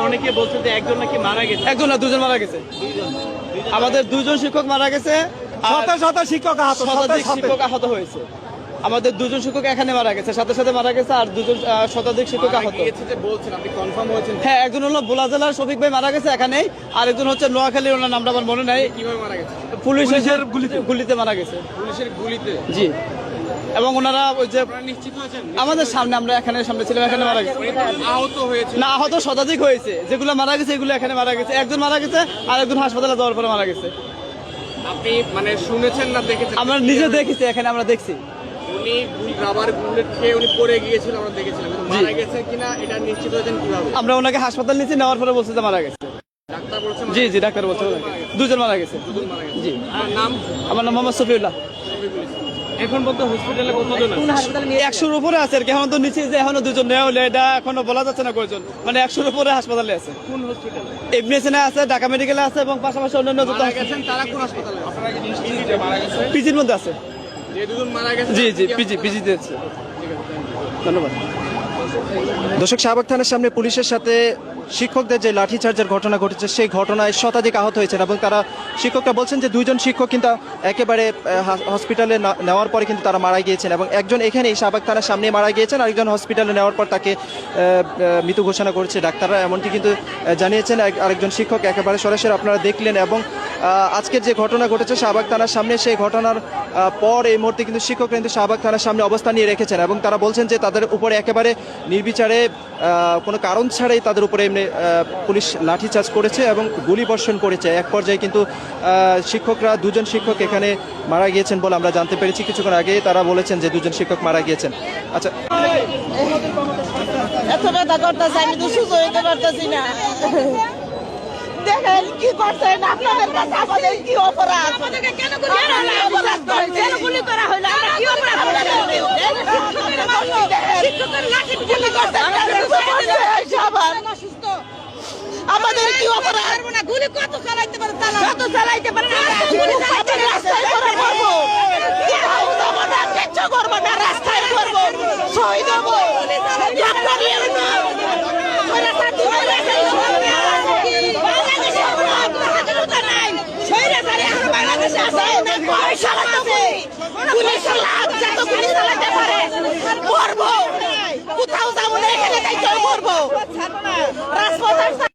অনেকে বলছে যে একজন নাকি মারা গেছে। একজন না, দুজন মারা গেছে। আমাদের দুজন শিক্ষক মারা গেছে, শতাধিক শিক্ষক আহত হয়েছে। আমাদের দুজন শিক্ষক এখানে মারা গেছে, সাথে সাথে মারা গেছে, আর দুজন শতাধিক শিক্ষক আহত। হ্যাঁ, একজন হলো ভোলা জেলার শফিক ভাই মারা গেছে এখানেই, আর একজন হচ্ছে নোয়াখালী, ওনার নামটা আমার মনে নাই। কিভাবে মারা গেছে? পুলিশের গুলিতে মারা গেছে। পুলিশের গুলিতে? জি। এবং ওনারা ওই যে নিশ্চিত হয়েছেন? আমাদের সামনে, আমরা এখানে সামনে ছিলাম, এখানে মারা গেছে। আহত হয়েছে? না, আহত শতাধিক হয়েছে। যেগুলো মারা গেছে এগুলো এখানে মারা গেছে। একজন মারা গেছে, আর একজন হাসপাতালে যাওয়ার পরে মারা গেছে। আপনি মানে শুনেছেন না দেখেছেন? আমরা নিজে দেখেছি, এখানে আমরা দেখছি। উনি রাবার বুলেট খেয়ে উনি পড়ে গিয়েছিল, আমরা দেখেছিলাম। কিন্তু মারা গেছে কিনা এটা নিশ্চিত হয়েছেন কিভাবে? আমরা ওনাকে হাসপাতাল নিয়েছি, নেওয়ার পরে বলছে যে মারা গেছে। ডাক্তার বলছে? জি জি, ডাক্তার বলছে দুজন মারা গেছে। জি। আমার নাম? আমার নাম মোহাম্মদ শফিউল্লাহ। এখন বলতে হসপিটালে কতজন আছে? 100-র উপরে আছে আর কি। এখন তো নিচে যে এখনো দুজন নেওয়া হলে এটা এখনো বলা যাচ্ছে না কয়জন, মানে 100-র উপরে হাসপাতালে আছে। কোন হসপিটালে? এমনিএসএনে আছে, ঢাকা মেডিকেলে আছে, এবং পাশাপাশি অন্যান্য যত মারা গেছেন তারা কোন হাসপাতালে? আপনারা কি নিশ্চিত যে মারা গেছে? পিজির মধ্যে আছে। যে দুজন মারা গেছে? জি জি, পিজিতে আছে। ধন্যবাদ। দর্শক, শাহবাগ থানার সামনে পুলিশের সাথে শিক্ষকদের যে লাঠিচার্জের ঘটনা ঘটেছে, সেই ঘটনায় শতাধিক আহত হয়েছেন, এবং তারা শিক্ষকরা বলছেন যে দুইজন শিক্ষক কিন্তু একেবারে হসপিটালে নেওয়ার পরে কিন্তু তারা মারা গিয়েছেন, এবং একজন এখানেই শাহবাগ থানার সামনে মারা গিয়েছেন, আরেকজন হসপিটালে নেওয়ার পর তাকে মৃত ঘোষণা করেছে ডাক্তাররা, এমনটি কিন্তু জানিয়েছেন। আরেকজন শিক্ষক একেবারে সরাসরি আপনারা দেখলেন। এবং আজকের যে ঘটনা ঘটেছে শাহবাগ থানার সামনে, সেই ঘটনার পর এই মুহূর্তে কিন্তু শিক্ষকরা কিন্তু শাহবাগ থানার সামনে অবস্থান নিয়ে রেখেছেন, এবং তারা বলছেন যে তাদের উপরে একেবারে নির্বিচারে কোনো কারণ ছাড়াই তাদের উপরে এমনি পুলিশ লাঠিচার্জ করেছে এবং গুলি বর্ষণ করেছে। এক পর্যায়ে কিন্তু শিক্ষকরা, দুজন শিক্ষক এখানে মারা গিয়েছেন বলে আমরা জানতে পেরেছি কিছুক্ষণ আগে। তারা বলেছেন যে দুজন শিক্ষক মারা গিয়েছেন। আচ্ছা, এত ব্যথা করতেছে, আমি তো সুস্থ হইতে পারতেছি না। দেখেন কি করছেন আপনাদের কাছে, আমাদের কি অপরাধ? আমাদেরকে কেন গুলি করা হলো? কেন গুলি করা হলো? আমরা কি অপরাধ করেছি? শিক্ষকের লাঠি গুলি করছেন, আমাদের কি অপরাধ? গুলি কত চালাইতে পারে? কত চালাইতে পারে? গুলি চালাইতে রাস্তায় করে করবো, কিচ্ছু করবো না, রাস্তায় করবো, শহীদ হবো। কোথাও যাবো না, এখানে করবো।